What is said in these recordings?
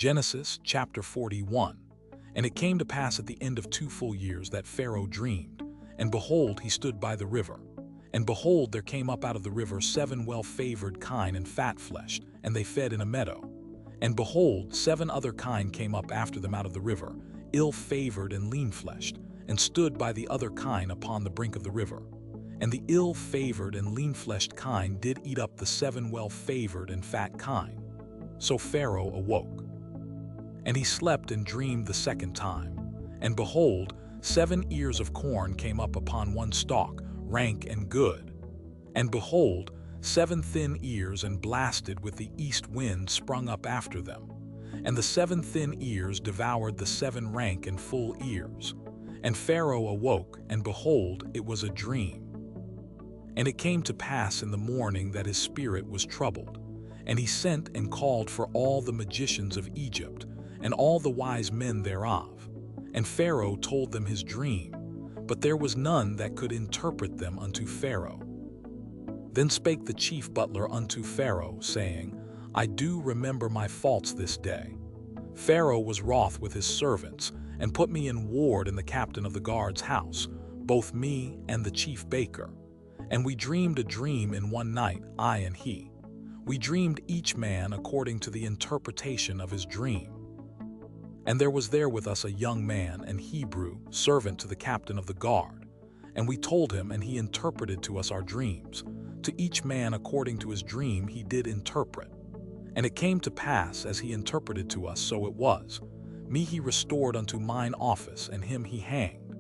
Genesis chapter 41. And it came to pass at the end of 2 full years that Pharaoh dreamed, and behold, he stood by the river. And behold, there came up out of the river 7 well-favored kine and fat-fleshed, and they fed in a meadow. And behold, 7 other kine came up after them out of the river, ill-favored and lean-fleshed, and stood by the other kine upon the brink of the river. And the ill-favored and lean-fleshed kine did eat up the 7 well-favored and fat kine. So Pharaoh awoke. And he slept and dreamed the second time. And behold, 7 ears of corn came up upon one stalk, rank and good. And behold, 7 thin ears and blasted with the east wind sprung up after them. And the 7 thin ears devoured the 7 rank and full ears. And Pharaoh awoke, and behold, it was a dream. And it came to pass in the morning that his spirit was troubled. And he sent and called for all the magicians of Egypt, and all the wise men thereof. And Pharaoh told them his dream, but there was none that could interpret them unto Pharaoh. Then spake the chief butler unto Pharaoh, saying, I do remember my faults this day. Pharaoh was wroth with his servants, and put me in ward in the captain of the guard's house, both me and the chief baker. And we dreamed a dream in one night, I and he. We dreamed each man according to the interpretation of his dream. And there was there with us a young man, an Hebrew, servant to the captain of the guard. And we told him, and he interpreted to us our dreams. To each man according to his dream he did interpret. And it came to pass, as he interpreted to us, so it was. Me he restored unto mine office, and him he hanged.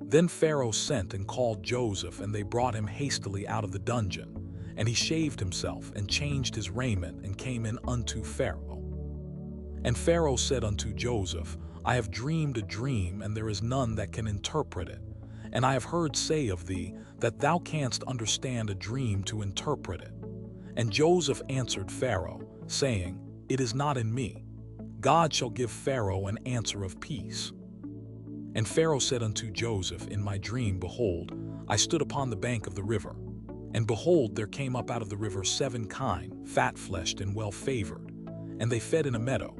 Then Pharaoh sent and called Joseph, and they brought him hastily out of the dungeon. And he shaved himself, and changed his raiment, and came in unto Pharaoh. And Pharaoh said unto Joseph, I have dreamed a dream, and there is none that can interpret it. And I have heard say of thee, that thou canst understand a dream to interpret it. And Joseph answered Pharaoh, saying, It is not in me. God shall give Pharaoh an answer of peace. And Pharaoh said unto Joseph, In my dream, behold, I stood upon the bank of the river. And behold, there came up out of the river 7 kine, fat-fleshed and well-favored, and they fed in a meadow.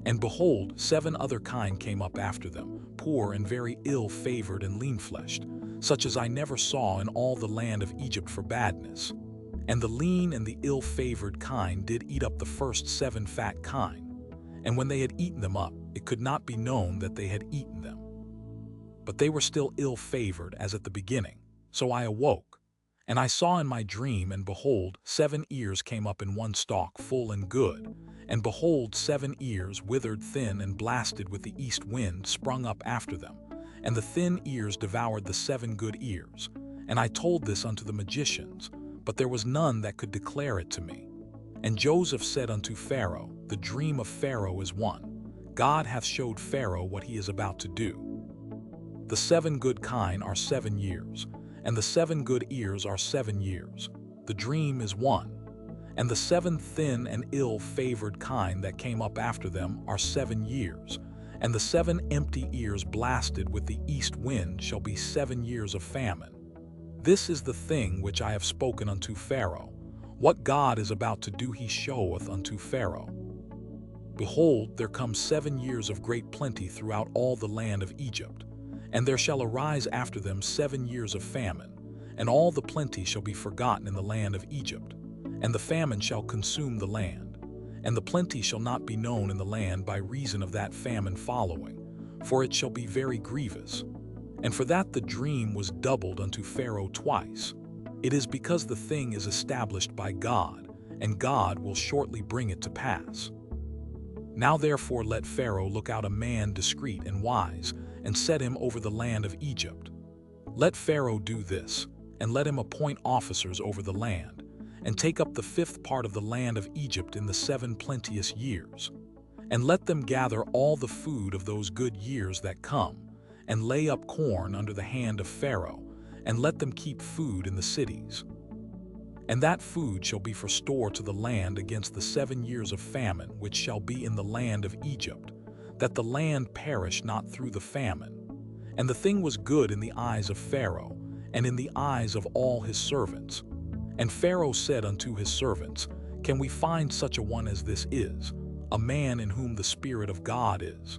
And behold, 7 other kine came up after them, poor and very ill-favored and lean-fleshed, such as I never saw in all the land of Egypt for badness. And the lean and the ill-favored kine did eat up the first 7 fat kine. And when they had eaten them up, it could not be known that they had eaten them. But they were still ill-favored as at the beginning. So I awoke, and I saw in my dream, and behold, 7 ears came up in one stalk full and good. And behold, 7 ears, withered thin and blasted with the east wind, sprung up after them. And the thin ears devoured the 7 good ears. And I told this unto the magicians, but there was none that could declare it to me. And Joseph said unto Pharaoh, The dream of Pharaoh is one. God hath showed Pharaoh what he is about to do. The 7 good kine are 7 years, and the 7 good ears are 7 years. The dream is one. And the 7 thin and ill-favored kine that came up after them are 7 years. And the 7 empty ears blasted with the east wind shall be 7 years of famine. This is the thing which I have spoken unto Pharaoh. What God is about to do he showeth unto Pharaoh. Behold, there come 7 years of great plenty throughout all the land of Egypt. And there shall arise after them 7 years of famine, and all the plenty shall be forgotten in the land of Egypt. And the famine shall consume the land, and the plenty shall not be known in the land by reason of that famine following, for it shall be very grievous. And for that the dream was doubled unto Pharaoh twice. It is because the thing is established by God, and God will shortly bring it to pass. Now therefore let Pharaoh look out a man discreet and wise, and set him over the land of Egypt. Let Pharaoh do this, and let him appoint officers over the land, and take up the 5th part of the land of Egypt in the 7 plenteous years. And let them gather all the food of those good years that come, and lay up corn under the hand of Pharaoh, and let them keep food in the cities. And that food shall be for store to the land against the 7 years of famine which shall be in the land of Egypt, that the land perish not through the famine. And the thing was good in the eyes of Pharaoh, and in the eyes of all his servants. And Pharaoh said unto his servants, Can we find such a one as this is, a man in whom the Spirit of God is.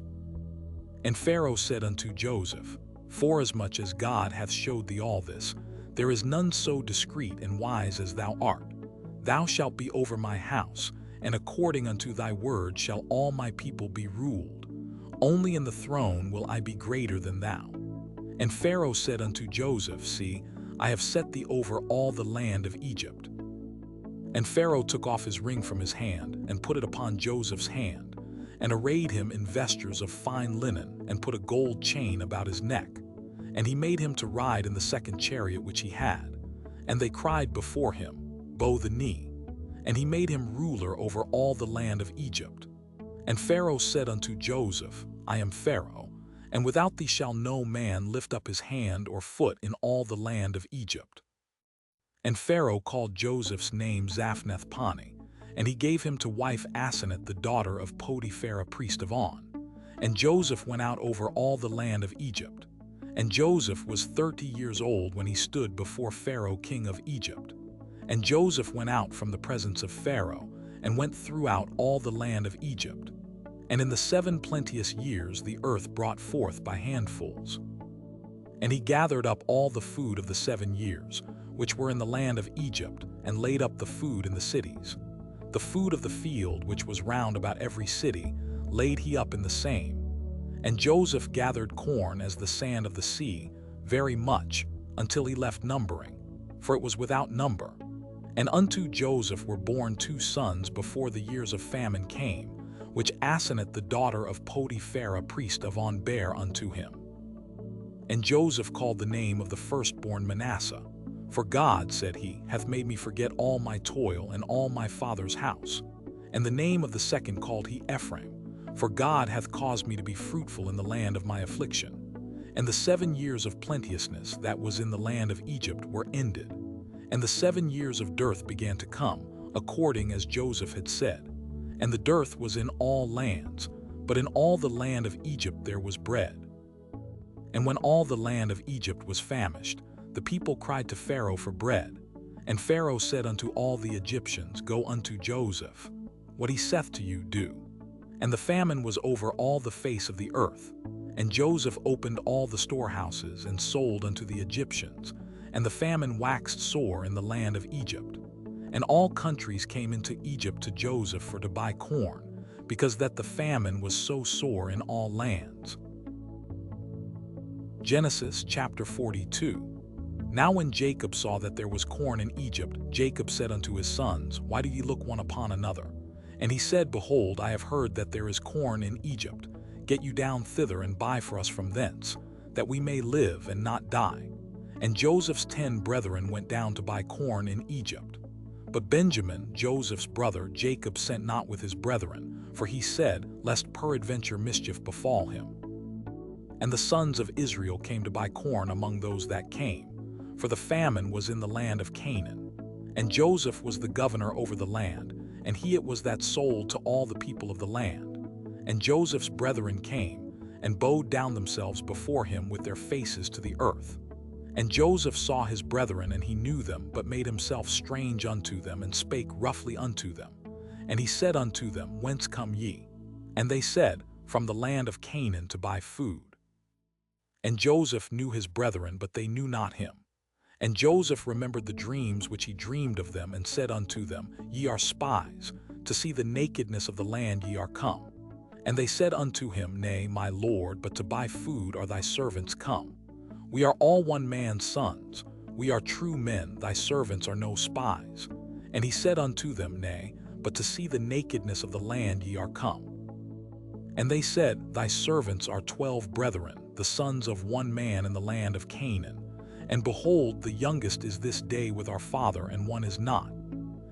And Pharaoh said unto Joseph, Forasmuch as God hath showed thee all this, there is none so discreet and wise as thou art. Thou shalt be over my house, and according unto thy word shall all my people be ruled. Only in the throne will I be greater than thou. And Pharaoh said unto Joseph, See, I have set thee over all the land of Egypt. And Pharaoh took off his ring from his hand, and put it upon Joseph's hand, and arrayed him in vestures of fine linen, and put a gold chain about his neck. And he made him to ride in the second chariot which he had. And they cried before him, Bow the knee. And he made him ruler over all the land of Egypt. And Pharaoh said unto Joseph, I am Pharaoh, and without thee shall no man lift up his hand or foot in all the land of Egypt. And Pharaoh called Joseph's name Zaphnath-Paneah, and he gave him to wife Asenath the daughter of Potiphera priest of On. And Joseph went out over all the land of Egypt. And Joseph was 30 years old when he stood before Pharaoh king of Egypt. And Joseph went out from the presence of Pharaoh, and went throughout all the land of Egypt. And in the 7 plenteous years the earth brought forth by handfuls. And he gathered up all the food of the 7 years, which were in the land of Egypt, and laid up the food in the cities. The food of the field which was round about every city laid he up in the same. And Joseph gathered corn as the sand of the sea, very much, until he left numbering, for it was without number. And unto Joseph were born 2 sons before the years of famine came, which Asenath the daughter of Potiphera priest of On bare unto him. And Joseph called the name of the firstborn Manasseh, for God, said he, hath made me forget all my toil and all my father's house. And the name of the second called he Ephraim, for God hath caused me to be fruitful in the land of my affliction. And the 7 years of plenteousness that was in the land of Egypt were ended. And the 7 years of dearth began to come, according as Joseph had said. And the dearth was in all lands, but in all the land of Egypt there was bread. And when all the land of Egypt was famished, the people cried to Pharaoh for bread. And Pharaoh said unto all the Egyptians, Go unto Joseph. What he saith to you, do. And the famine was over all the face of the earth. And Joseph opened all the storehouses and sold unto the Egyptians. And the famine waxed sore in the land of Egypt. And all countries came into Egypt to Joseph for to buy corn, because that the famine was so sore in all lands. Genesis chapter 42. Now when Jacob saw that there was corn in Egypt, Jacob said unto his sons, Why do ye look one upon another? And he said, Behold, I have heard that there is corn in Egypt. Get you down thither and buy for us from thence, that we may live and not die. And Joseph's 10 brethren went down to buy corn in Egypt. But Benjamin, Joseph's brother, Jacob sent not with his brethren, for he said, Lest peradventure mischief befall him. And the sons of Israel came to buy corn among those that came, for the famine was in the land of Canaan. And Joseph was the governor over the land, and he it was that sold to all the people of the land. And Joseph's brethren came, and bowed down themselves before him with their faces to the earth. And Joseph saw his brethren, and he knew them, but made himself strange unto them, and spake roughly unto them. And he said unto them, Whence come ye? And they said, From the land of Canaan to buy food. And Joseph knew his brethren, but they knew not him. And Joseph remembered the dreams which he dreamed of them, and said unto them, Ye are spies, to see the nakedness of the land ye are come. And they said unto him, Nay, my lord, but to buy food are thy servants come. We are all one man's sons. We are true men, thy servants are no spies. And he said unto them, Nay, but to see the nakedness of the land ye are come. And they said, Thy servants are 12 brethren, the sons of one man in the land of Canaan. And behold, the youngest is this day with our father, and one is not.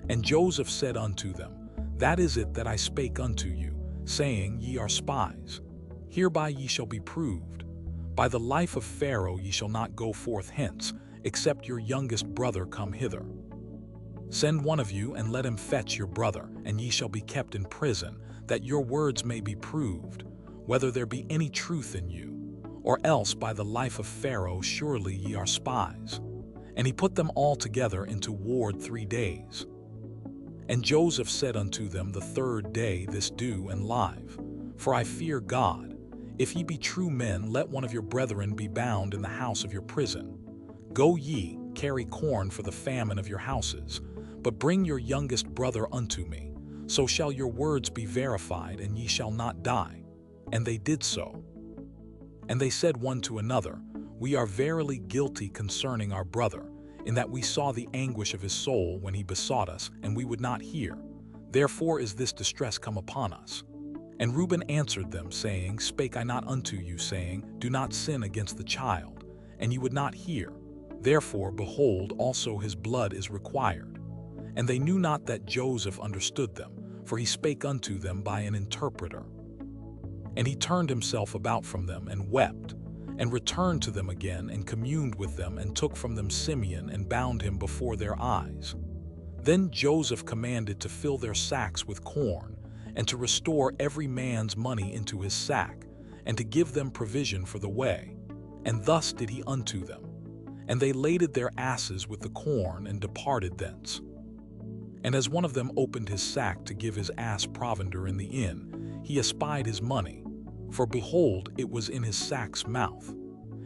And Joseph said unto them, That is it that I spake unto you, saying, Ye are spies. Hereby ye shall be proved. By the life of Pharaoh ye shall not go forth hence, except your youngest brother come hither. Send one of you, and let him fetch your brother, and ye shall be kept in prison, that your words may be proved, whether there be any truth in you. Or else by the life of Pharaoh surely ye are spies. And he put them all together into ward 3 days. And Joseph said unto them the third day this do and live. For I fear God. If ye be true men, let one of your brethren be bound in the house of your prison. Go ye, carry corn for the famine of your houses, but bring your youngest brother unto me. So shall your words be verified, and ye shall not die. And they did so. And they said one to another, We are verily guilty concerning our brother, in that we saw the anguish of his soul when he besought us, and we would not hear. Therefore is this distress come upon us. And Reuben answered them, saying, Spake I not unto you, saying, Do not sin against the child, and ye would not hear. Therefore, behold, also his blood is required. And they knew not that Joseph understood them, for he spake unto them by an interpreter. And he turned himself about from them, and wept, and returned to them again, and communed with them, and took from them Simeon, and bound him before their eyes. Then Joseph commanded to fill their sacks with corn, and to restore every man's money into his sack, and to give them provision for the way. And thus did he unto them. And they laded their asses with the corn, and departed thence. And as one of them opened his sack to give his ass provender in the inn, he espied his money, for behold, it was in his sack's mouth.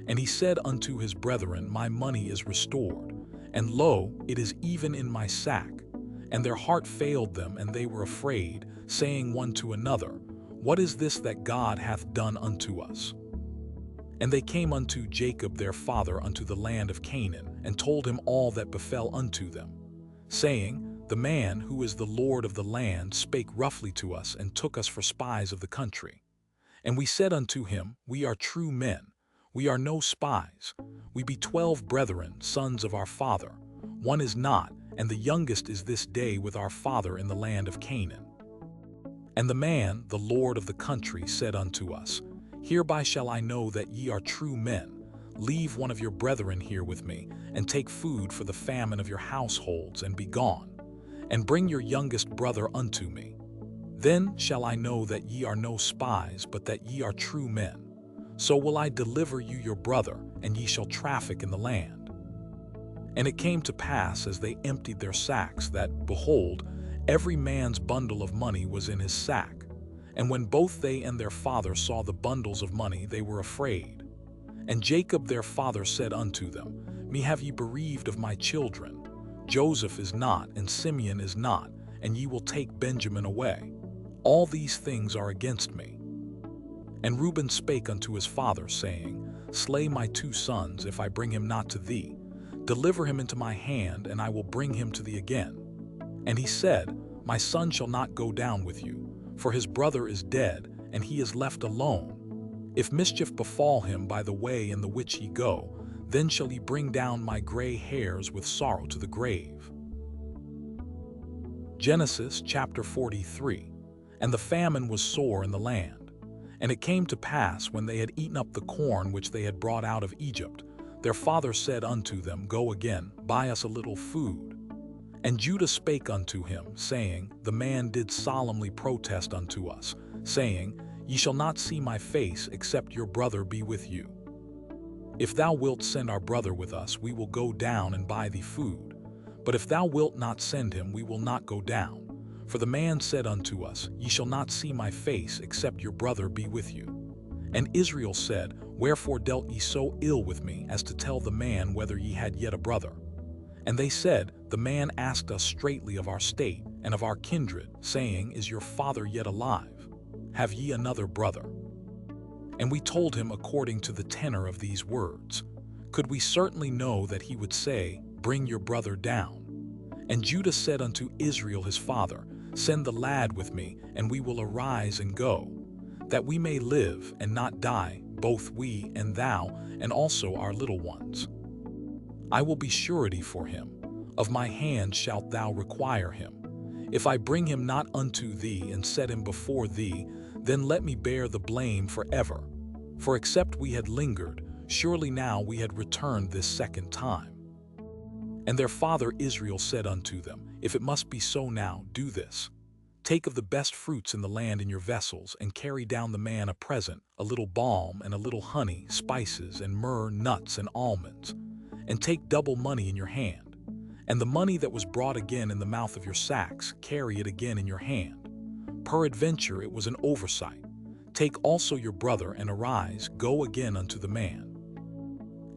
And he said unto his brethren, My money is restored, and lo, it is even in my sack. And their heart failed them, and they were afraid, saying one to another, What is this that God hath done unto us? And they came unto Jacob their father unto the land of Canaan, and told him all that befell unto them, saying, The man who is the Lord of the land spake roughly to us, and took us for spies of the country. And we said unto him, We are true men, we are no spies. We be 12 brethren, sons of our father. One is not, and the youngest is this day with our father in the land of Canaan. And the man, the Lord of the country, said unto us, Hereby shall I know that ye are true men. Leave one of your brethren here with me, and take food for the famine of your households, and be gone. And bring your youngest brother unto me. Then shall I know that ye are no spies, but that ye are true men. So will I deliver you your brother, and ye shall traffic in the land. And it came to pass, as they emptied their sacks, that, behold, every man's bundle of money was in his sack. And when both they and their father saw the bundles of money, they were afraid. And Jacob their father said unto them, Me have ye bereaved of my children. Joseph is not, and Simeon is not, and ye will take Benjamin away. All these things are against me. And Reuben spake unto his father, saying, Slay my 2 sons, if I bring him not to thee. Deliver him into my hand, and I will bring him to thee again. And he said, My son shall not go down with you, for his brother is dead, and he is left alone. If mischief befall him by the way in the which ye go, then shall he bring down my gray hairs with sorrow to the grave. Genesis chapter 43. And the famine was sore in the land. And it came to pass, when they had eaten up the corn which they had brought out of Egypt, their father said unto them, Go again, buy us a little food. And Judah spake unto him, saying, The man did solemnly protest unto us, saying, Ye shall not see my face, except your brother be with you. If thou wilt send our brother with us, we will go down and buy thee food. But if thou wilt not send him, we will not go down. For the man said unto us, Ye shall not see my face, except your brother be with you. And Israel said, Wherefore dealt ye so ill with me, as to tell the man whether ye had yet a brother? And they said, The man asked us straitly of our state, and of our kindred, saying, Is your father yet alive? Have ye another brother? And we told him according to the tenor of these words. Could we certainly know that he would say, Bring your brother down? And Judah said unto Israel his father, Send the lad with me, and we will arise and go, that we may live and not die, both we and thou, and also our little ones. I will be surety for him. Of my hand shalt thou require him. If I bring him not unto thee and set him before thee, then let me bear the blame forever. For except we had lingered, surely now we had returned this second time. And their father Israel said unto them, If it must be so now, do this. Take of the best fruits in the land in your vessels, and carry down the man a present, a little balm, and a little honey, spices, and myrrh, nuts, and almonds. And take double money in your hand. And the money that was brought again in the mouth of your sacks, carry it again in your hand. Peradventure it was an oversight. Take also your brother, and arise, go again unto the man.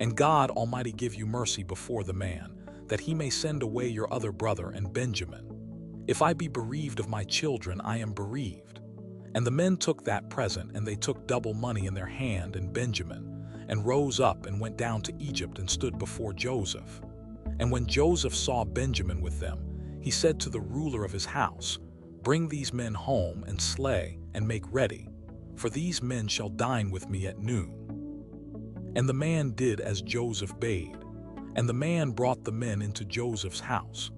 And God Almighty give you mercy before the man, that he may send away your other brother and Benjamin. If I be bereaved of my children, I am bereaved. And the men took that present, and they took double money in their hand and Benjamin, and rose up and went down to Egypt and stood before Joseph. And when Joseph saw Benjamin with them, he said to the ruler of his house, Bring these men home, and slay, and make ready, for these men shall dine with me at noon. And the man did as Joseph bade. And the man brought the men into Joseph's house.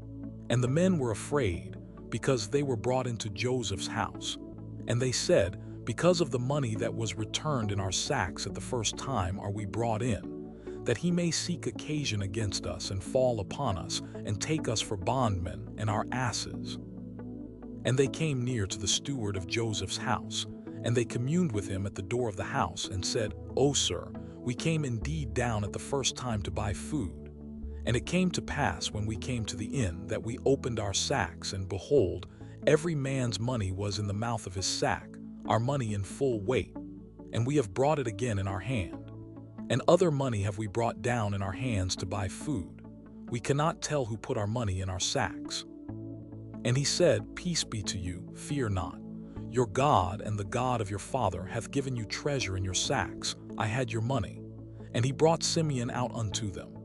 And the men were afraid, because they were brought into Joseph's house. And they said, Because of the money that was returned in our sacks at the first time are we brought in, that he may seek occasion against us and fall upon us, and take us for bondmen and our asses. And they came near to the steward of Joseph's house, and they communed with him at the door of the house, and said, O sir, we came indeed down at the first time to buy food. And it came to pass, when we came to the inn, that we opened our sacks, and behold, every man's money was in the mouth of his sack, our money in full weight, and we have brought it again in our hand. And other money have we brought down in our hands to buy food. We cannot tell who put our money in our sacks. And he said, Peace be to you, fear not. Your God and the God of your father hath given you treasure in your sacks. I had your money. And he brought Simeon out unto them.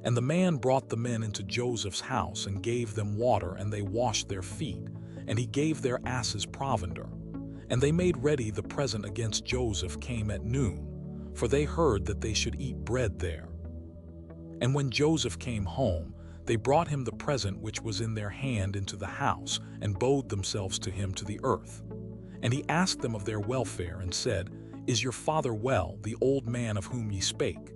And the man brought the men into Joseph's house, and gave them water, and they washed their feet. And he gave their asses provender. And they made ready the present against Joseph came at noon, for they heard that they should eat bread there. And when Joseph came home, they brought him the present which was in their hand into the house, and bowed themselves to him to the earth. And he asked them of their welfare, and said, Is your father well, the old man of whom ye spake?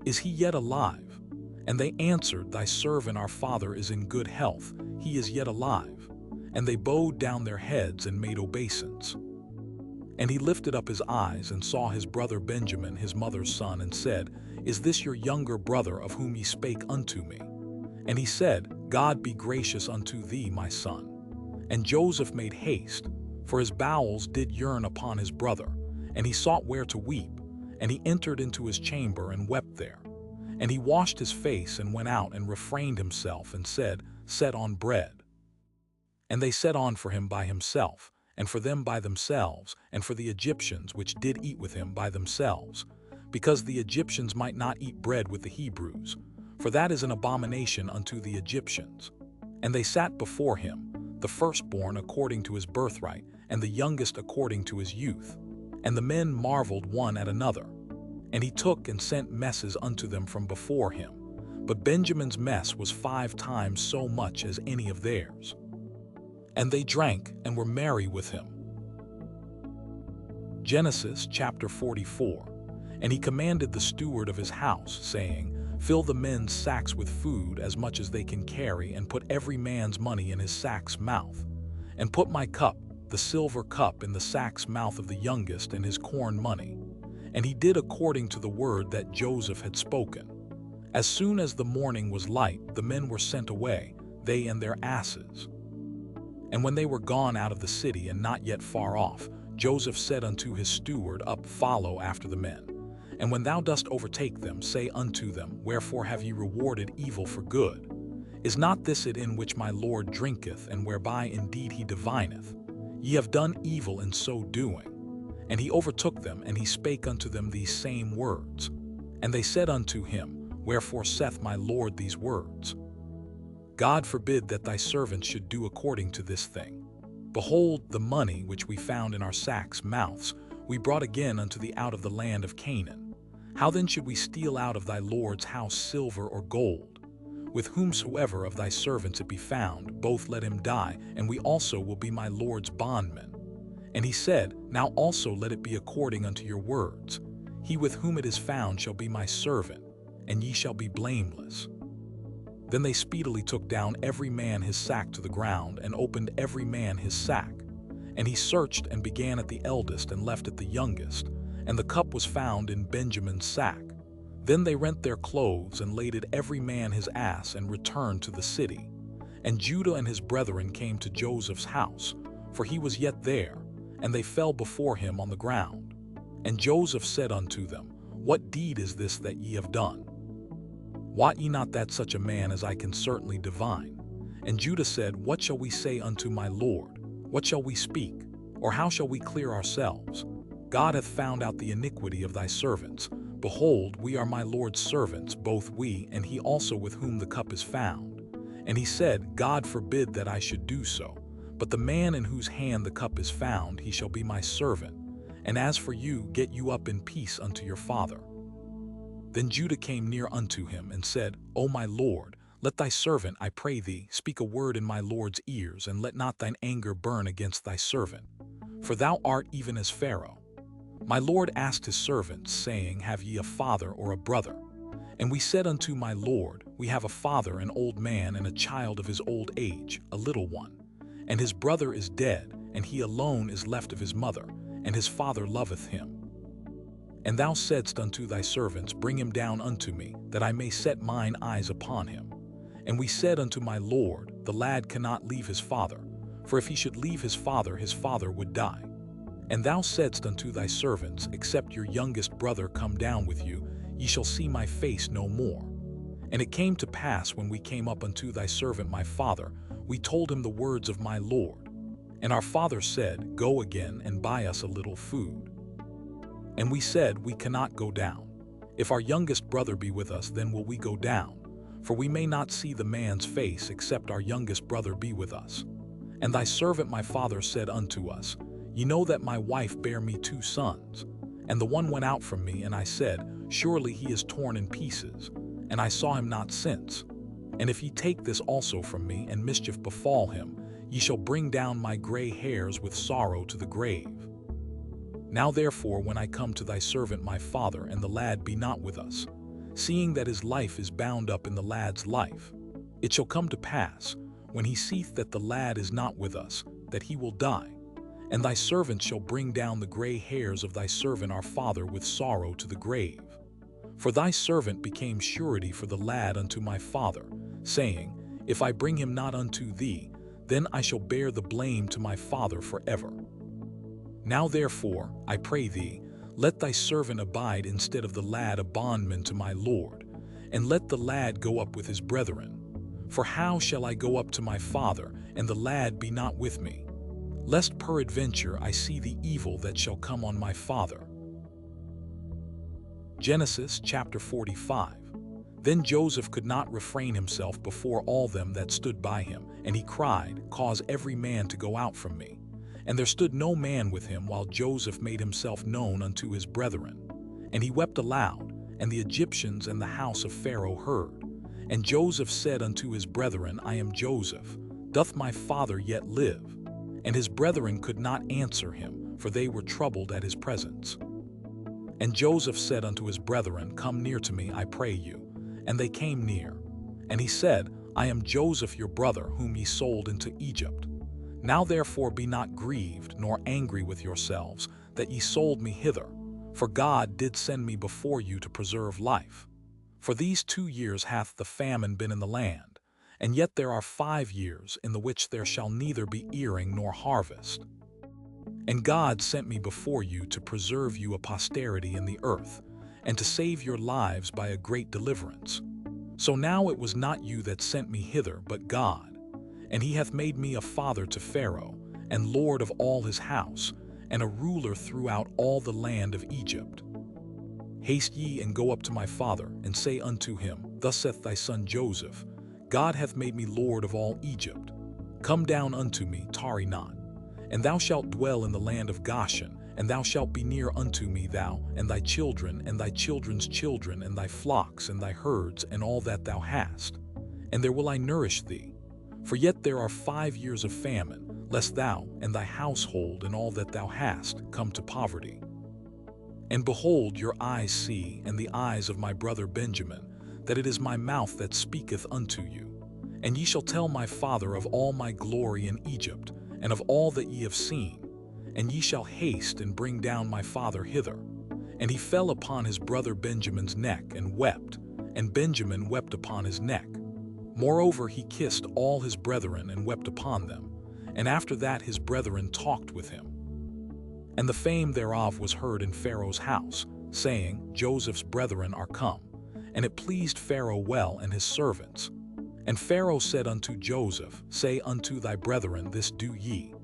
Is he yet alive? And they answered, Thy servant our father is in good health, he is yet alive. And they bowed down their heads and made obeisance. And he lifted up his eyes, and saw his brother Benjamin, his mother's son, and said, Is this your younger brother of whom ye spake unto me? And he said, God be gracious unto thee, my son. And Joseph made haste, for his bowels did yearn upon his brother, and he sought where to weep. And he entered into his chamber, and wept there. And he washed his face, and went out, and refrained himself, and said, Set on bread. And they set on for him by himself, and for them by themselves, and for the Egyptians which did eat with him by themselves, because the Egyptians might not eat bread with the Hebrews, for that is an abomination unto the Egyptians. And they sat before him, the firstborn according to his birthright, and the youngest according to his youth. And the men marveled one at another. And he took and sent messes unto them from before him. But Benjamin's mess was 5 times so much as any of theirs. And they drank and were merry with him. Genesis chapter 44. And he commanded the steward of his house, saying, Fill the men's sacks with food as much as they can carry, and put every man's money in his sack's mouth. And put my cup, the silver cup, in the sack's mouth of the youngest, and his corn money. And he did according to the word that Joseph had spoken. As soon as the morning was light, the men were sent away, they and their asses. And when they were gone out of the city, and not yet far off, Joseph said unto his steward, Up, follow after the men. And when thou dost overtake them, say unto them, Wherefore have ye rewarded evil for good? Is not this it in which my Lord drinketh, and whereby indeed he divineth? Ye have done evil in so doing. And he overtook them, and he spake unto them these same words. And they said unto him, Wherefore saith my Lord these words? God forbid that thy servant should do according to this thing. Behold, the money which we found in our sacks' mouths, we brought again unto thee out of the land of Canaan. How then should we steal out of thy Lord's house silver or gold? With whomsoever of thy servants it be found, both let him die, and we also will be my Lord's bondmen. And he said, Now also let it be according unto your words. He with whom it is found shall be my servant, and ye shall be blameless. Then they speedily took down every man his sack to the ground, and opened every man his sack. And he searched, and began at the eldest, and left at the youngest. And the cup was found in Benjamin's sack. Then they rent their clothes and laded every man his ass and returned to the city. And Judah and his brethren came to Joseph's house, for he was yet there, and they fell before him on the ground. And Joseph said unto them, What deed is this that ye have done? Wot ye not that such a man as I can certainly divine? And Judah said, What shall we say unto my Lord? What shall we speak? Or how shall we clear ourselves? God hath found out the iniquity of thy servants. Behold, we are my Lord's servants, both we and he also with whom the cup is found. And he said, God forbid that I should do so. But the man in whose hand the cup is found, he shall be my servant. And as for you, get you up in peace unto your father. Then Judah came near unto him and said, O my Lord, let thy servant, I pray thee, speak a word in my Lord's ears, and let not thine anger burn against thy servant. For thou art even as Pharaoh. My Lord asked his servants, saying, Have ye a father or a brother? And we said unto my Lord, We have a father, an old man, and a child of his old age, a little one. And his brother is dead, and he alone is left of his mother, and his father loveth him. And thou saidst unto thy servants, Bring him down unto me, that I may set mine eyes upon him. And we said unto my Lord, The lad cannot leave his father, for if he should leave his father would die. And thou saidst unto thy servants, Except your youngest brother come down with you, ye shall see my face no more. And it came to pass, when we came up unto thy servant my father, we told him the words of my Lord. And our father said, Go again and buy us a little food. And we said, We cannot go down. If our youngest brother be with us, then will we go down. For we may not see the man's face, except our youngest brother be with us. And thy servant my father said unto us, Ye know that my wife bare me 2 sons. And the one went out from me, and I said, Surely he is torn in pieces. And I saw him not since. And if ye take this also from me, and mischief befall him, ye shall bring down my gray hairs with sorrow to the grave. Now therefore, when I come to thy servant my father, and the lad be not with us, seeing that his life is bound up in the lad's life, it shall come to pass, when he seeth that the lad is not with us, that he will die. And thy servant shall bring down the gray hairs of thy servant our father with sorrow to the grave. For thy servant became surety for the lad unto my father, saying, If I bring him not unto thee, then I shall bear the blame to my father forever. Now therefore, I pray thee, let thy servant abide instead of the lad a bondman to my Lord, and let the lad go up with his brethren. For how shall I go up to my father, and the lad be not with me? Lest peradventure I see the evil that shall come on my father. Genesis chapter 45. Then Joseph could not refrain himself before all them that stood by him, and he cried, Cause every man to go out from me. And there stood no man with him while Joseph made himself known unto his brethren. And he wept aloud, and the Egyptians and the house of Pharaoh heard. And Joseph said unto his brethren, I am Joseph. Doth my father yet live? And his brethren could not answer him, for they were troubled at his presence. And Joseph said unto his brethren, Come near to me, I pray you. And they came near. And he said, I am Joseph your brother, whom ye sold into Egypt. Now therefore be not grieved, nor angry with yourselves, that ye sold me hither. For God did send me before you to preserve life. For these 2 years hath the famine been in the land, and yet there are 5 years in the which there shall neither be earing nor harvest. And God sent me before you to preserve you a posterity in the earth, and to save your lives by a great deliverance. So now it was not you that sent me hither, but God. And he hath made me a father to Pharaoh, and lord of all his house, and a ruler throughout all the land of Egypt. Haste ye and go up to my father, and say unto him, Thus saith thy son Joseph, God hath made me lord of all Egypt. Come down unto me, tarry not. And thou shalt dwell in the land of Goshen, and thou shalt be near unto me, thou, and thy children, and thy children's children, and thy flocks, and thy herds, and all that thou hast. And there will I nourish thee. For yet there are 5 years of famine, lest thou, and thy household, and all that thou hast, come to poverty. And behold, your eyes see, and the eyes of my brother Benjamin, that it is my mouth that speaketh unto you. And ye shall tell my father of all my glory in Egypt, and of all that ye have seen. And ye shall haste and bring down my father hither. And he fell upon his brother Benjamin's neck and wept, and Benjamin wept upon his neck. Moreover, he kissed all his brethren and wept upon them, and after that his brethren talked with him. And the fame thereof was heard in Pharaoh's house, saying, Joseph's brethren are come. And it pleased Pharaoh well and his servants. And Pharaoh said unto Joseph, Say unto thy brethren, this do ye.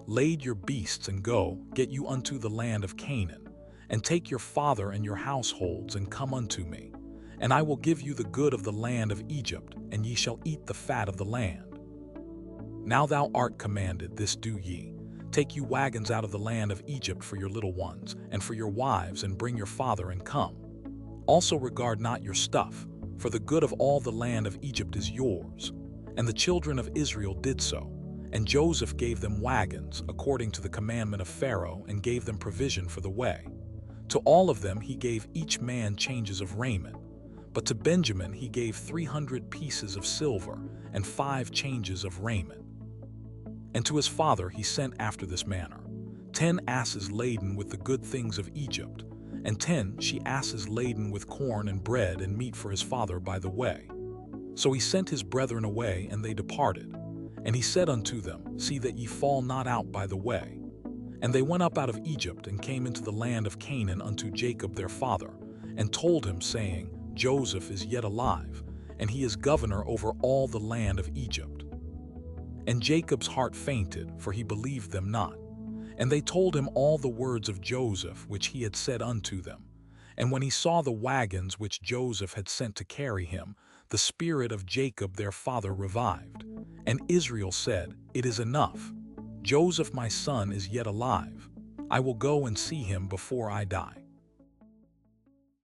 Lade your beasts and go, get you unto the land of Canaan, and take your father and your households and come unto me. And I will give you the good of the land of Egypt, and ye shall eat the fat of the land. Now thou art commanded, this do ye. Take you wagons out of the land of Egypt for your little ones, and for your wives, and bring your father and come. Also regard not your stuff, for the good of all the land of Egypt is yours. And the children of Israel did so. And Joseph gave them wagons, according to the commandment of Pharaoh, and gave them provision for the way. To all of them he gave each man changes of raiment. But to Benjamin he gave 300 pieces of silver, and 5 changes of raiment. And to his father he sent after this manner: 10 asses laden with the good things of Egypt, and 10 she-asses laden with corn and bread and meat for his father by the way. So he sent his brethren away, and they departed. And he said unto them, See that ye fall not out by the way. And they went up out of Egypt, and came into the land of Canaan unto Jacob their father, and told him, saying, Joseph is yet alive, and he is governor over all the land of Egypt. And Jacob's heart fainted, for he believed them not. And they told him all the words of Joseph which he had said unto them. And when he saw the wagons which Joseph had sent to carry him, the spirit of Jacob their father revived. And Israel said, It is enough. Joseph my son is yet alive. I will go and see him before I die.